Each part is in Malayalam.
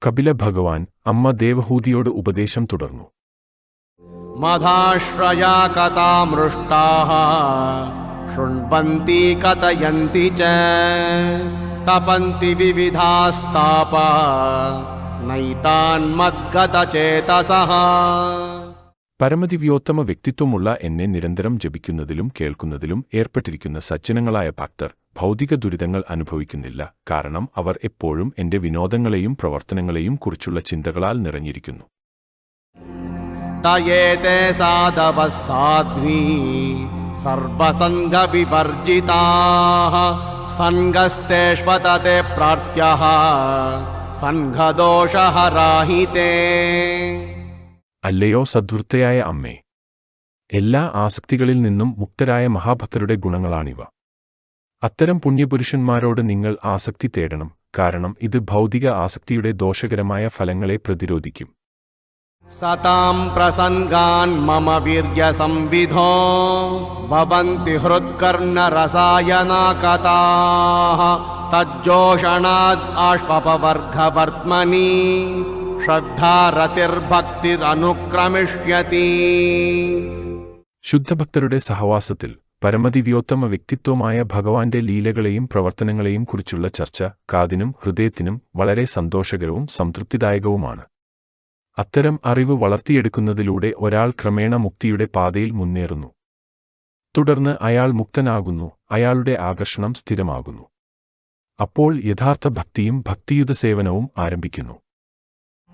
കപില ഭഗവാൻ അമ്മ ദേവഹൂതിയോട് ഉപദേശം തുടർന്നു. മധാശ്രയാ കഥാമൃഷ്ടാഃ ശൃണ്വന്തി കഥയന്തി ച തപന്തി വിവിധാസ്താപാ നൈതാൻ മദ്ഗതചേതസഃ. പരമദിവ്യോത്തമ വ്യക്തിത്വമുള്ള എന്നെ നിരന്തരം ജപിക്കുന്നതിലും കേൾക്കുന്നതിലും ഏർപ്പെട്ടിരിക്കുന്ന സജ്ജനങ്ങളായ ഭക്തർ ഭൗതിക ദുരിതങ്ങൾ അനുഭവിക്കുന്നില്ല. കാരണം അവർ എപ്പോഴും എന്റെ വിനോദങ്ങളെയും പ്രവർത്തനങ്ങളെയും കുറിച്ചുള്ള ചിന്തകളാൽ നിറഞ്ഞിരിക്കുന്നു. തയേതേ സാധവഃ സാധ്വീ സർവസംഗവിവർജിതാഃ സംഗസ്തേഷ്വതതേ പ്രാർത്ഥ്യഃ സംഘദോഷഹരാഹിതേ. അല്ലയോ സദ്വൃത്തയായ അമ്മേ, എല്ലാ ആസക്തികളിൽ നിന്നും മുക്തരായ മഹാഭക്തരുടെ ഗുണങ്ങളാണിവ. അത്തരം പുണ്യപുരുഷന്മാരോട് നിങ്ങൾ ആസക്തി തേടണം. കാരണം ഇത് ഭൗതിക ആസക്തിയുടെ ദോഷകരമായ ഫലങ്ങളെ പ്രതിരോധിക്കും. സതാം പ്രസംഗാൻ മമ വീര്യസംവിധോ ഭവന്തി ഹൃത്കർണരസായനാകതാഃ തജ്ജോഷണാദ് ആഷ്പപവർഗവർത്മനി ശ്രദ്ധാരതിർഭക്തിരനുക്രമിഷ്യതി. ശുദ്ധഭക്തരുടെ സഹവാസത്തിൽ പരമദിവ്യോത്തമ വ്യക്തിത്വമായ ഭഗവാന്റെ ലീലകളെയും പ്രവർത്തനങ്ങളെയും കുറിച്ചുള്ള ചർച്ച കാതിനും ഹൃദയത്തിനും വളരെ സന്തോഷകരവും സംതൃപ്തിദായകവുമാണ്. അത്തരം അറിവ് വളർത്തിയെടുക്കുന്നതിലൂടെ ഒരാൾ ക്രമേണ മുക്തിയുടെ പാതയിൽ മുന്നേറുന്നു. തുടർന്ന് അയാൾ മുക്തനാകുന്നു, അയാളുടെ ആകർഷണം സ്ഥിരമാകുന്നു. അപ്പോൾ യഥാർത്ഥ ഭക്തിയും ഭക്തിയുത സേവനവും ആരംഭിക്കുന്നു.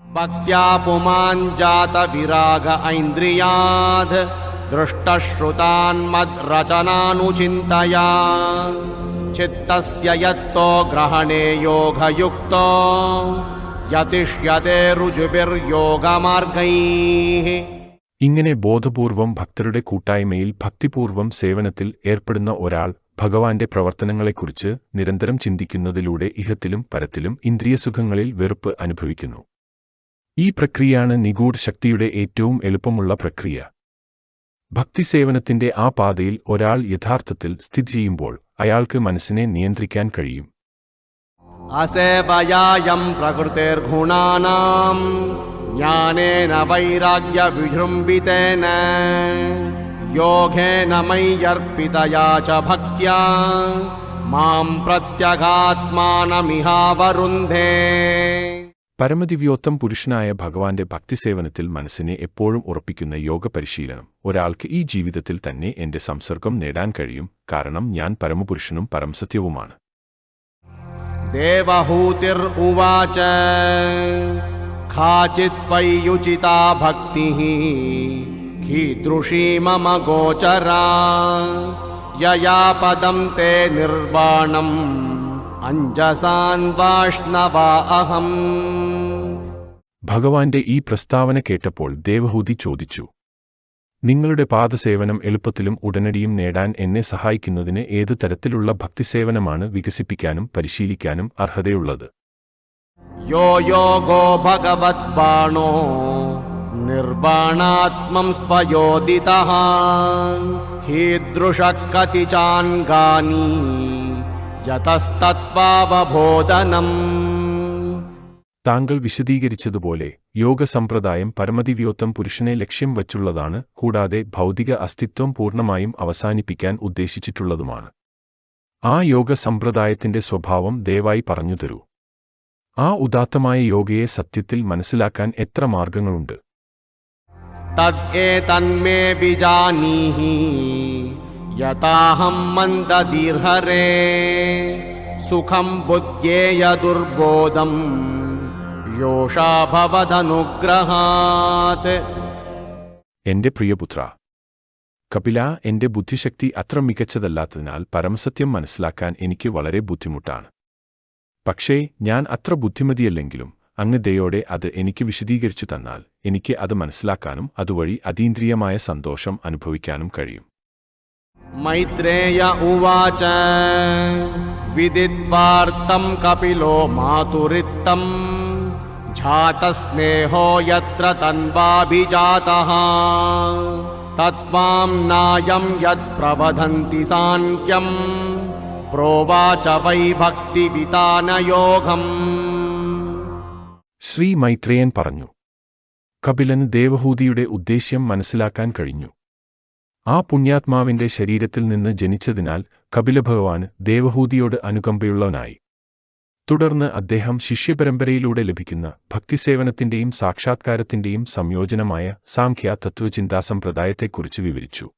ഭക്ത്യാ പുമാൻ ജാത വിരാഗ ഐന്ദ്രിയാദ് ദൃഷ്ടശ്രുതാൻ മദ് രചനാനുചിന്തയാ ചിത്തസ്യ യത്തോ ഗ്രഹണേ യോഗയുക്തോ യതിഷ്യതേ രുചിഭിർയോഗമാർഗൈഃ. ഇങ്ങനെ ബോധപൂർവം ഭക്തരുടെ കൂട്ടായ്മയിൽ ഭക്തിപൂർവം സേവനത്തിൽ ഏർപ്പെടുന്ന ഒരാൾ ഭഗവാന്റെ പ്രവർത്തനങ്ങളെക്കുറിച്ച് നിരന്തരം ചിന്തിക്കുന്നതിലൂടെ ഇഹത്തിലും പരത്തിലും ഇന്ദ്രിയസുഖങ്ങളിൽ വെറുപ്പ് അനുഭവിക്കുന്നു. ഈ പ്രക്രിയയാണ് നിഗൂഢ ശക്തിയുടെ ഏറ്റവും എളുപ്പമുള്ള പ്രക്രിയ. ഭക്തിസേവനത്തിന്റെ ആ പാതയിൽ ഒരാൾ യഥാർത്ഥത്തിൽ സ്ഥിതി ചെയ്യുമ്പോൾ അയാൾക്ക് മനസ്സിനെ നിയന്ത്രിക്കാൻ കഴിയും. അസേവയായം പ്രകൃതിർഗുണാനാം ജ്ഞാനേന വൈരാഗ്യവിജൃംഭിതേന യോഗേന മയ്യർപ്പിതയാ ച ഭക്ത്യാ മാം പ്രത്യഗാത്മാനമിഹാവരുന്ധേ. പരമദിവ്യോത്തം പുരുഷനായ ഭഗവാന്റെ ഭക്തിസേവനത്തിൽ മനസ്സിനെ എപ്പോഴും ഉറപ്പിക്കുന്ന യോഗ പരിശീലനം ഒരാൾക്ക് ഈ ജീവിതത്തിൽ തന്നെ എന്റെ സംസർഗം നേടാൻ കഴിയും. കാരണം ഞാൻ പരമപുരുഷനും പരംസത്യവുമാണ്. ദേവഹൂതിർ ഉവാച ഖാചിത് ത്വയ്യുചിതാ ഭക്തിഃ കീദൃശീ മമ ഗോചരാ യയാ പദം തേ നിർവാണം അഞ്ജസാൻ വാഷ്ണവാ അഹം. ഭഗവാന്റെ ഈ പ്രസ്താവന കേട്ടപ്പോൾ ദേവഹൂതി ചോദിച്ചു, നിങ്ങളുടെ പാദസേവനം എളുപ്പത്തിലും ഉടനടിയും നേടാൻ എന്നെ സഹായിക്കുന്നതിന് ഏതു തരത്തിലുള്ള ഭക്തിസേവനമാണ് വികസിപ്പിക്കാനും പരിശീലിക്കാനും അർഹതയുള്ളത്? യോ യോഗോ ഭഗവത് ബാണോ നിർവാണാത്മം സ്വയോദിതഃ ഹീദൃശഃ കതി ചാൻഗാനി യതസ്തത്വാവബോധനം. താങ്കൾ വിശദീകരിച്ചതുപോലെ യോഗസമ്പ്രദായം പരമദിവ്യോത്തം പുരുഷനെ ലക്ഷ്യം വച്ചുള്ളതാണ്. കൂടാതെ ഭൗതിക അസ്തിത്വം പൂർണ്ണമായും അവസാനിപ്പിക്കാൻ ഉദ്ദേശിച്ചിട്ടുള്ളതുമാണ്. ആ യോഗസമ്പ്രദായത്തിന്റെ സ്വഭാവം ദയവായി പറഞ്ഞുതരൂ. ആ ഉദാത്തമായ യോഗയെ സത്യത്തിൽ മനസ്സിലാക്കാൻ എത്ര മാർഗങ്ങളുണ്ട്? തദ്ഏതന്മേ വിജാനീഹി യഥാഹം മന്ദദീർഹരേ സുഖം ബുദ്ധ്യേയ ദുർബോധം യോഷാ ഭവദനുഗ്രഹാത്. എന്റെ പ്രിയപുത്ര കപില, എന്റെ ബുദ്ധിശക്തി അത്ര മികച്ചതല്ലാത്തതിനാൽ പരമസത്യം മനസ്സിലാക്കാൻ എനിക്ക് വളരെ ബുദ്ധിമുട്ടാണ്. പക്ഷേ ഞാൻ അത്ര ബുദ്ധിമതിയല്ലെങ്കിലും അങ്ങ് ദയോടെ അത് എനിക്ക് വിശദീകരിച്ചു തന്നാൽ എനിക്ക് അത് മനസ്സിലാക്കാനും അതുവഴി അതീന്ദ്രിയമായ സന്തോഷം അനുഭവിക്കാനും കഴിയും. മൈത്രേയ ഉവാച വിദിത്വാർത്തം കപിലോ മാതുരിത്തം ജാതസ്നേഹോ യത്ര തൻവാഭിജാതഃ തത്വാം നായം യത് പ്രവദന്തി സാങ്ക്യം പ്രോവാച വൈ ഭക്തിവിതാനയോഗം. ശ്രീ മൈത്രേയൻ പറഞ്ഞു. കപിലന് ദേവഹൂതിയുടെ ഉദ്ദേശ്യം മനസ്സിലാക്കാൻ കഴിഞ്ഞു. ആ പുണ്യാത്മാവിന്റെ ശരീരത്തിൽ നിന്ന് ജനിച്ചതിനാൽ കപിലഭഗവാന് ദേവഹൂതിയോട് അനുകമ്പയുള്ളവനായി. തുടർന്ന് അദ്ദേഹം ശിഷ്യപരമ്പരയിലൂടെ ലഭിക്കുന്ന ഭക്തിസേവനത്തിന്റെയും സാക്ഷാത്കാരത്തിന്റെയും സംയോജനമായ സാംഖ്യ തത്വചിന്താസമ്പ്രദായത്തെക്കുറിച്ച് വിവരിച്ചു.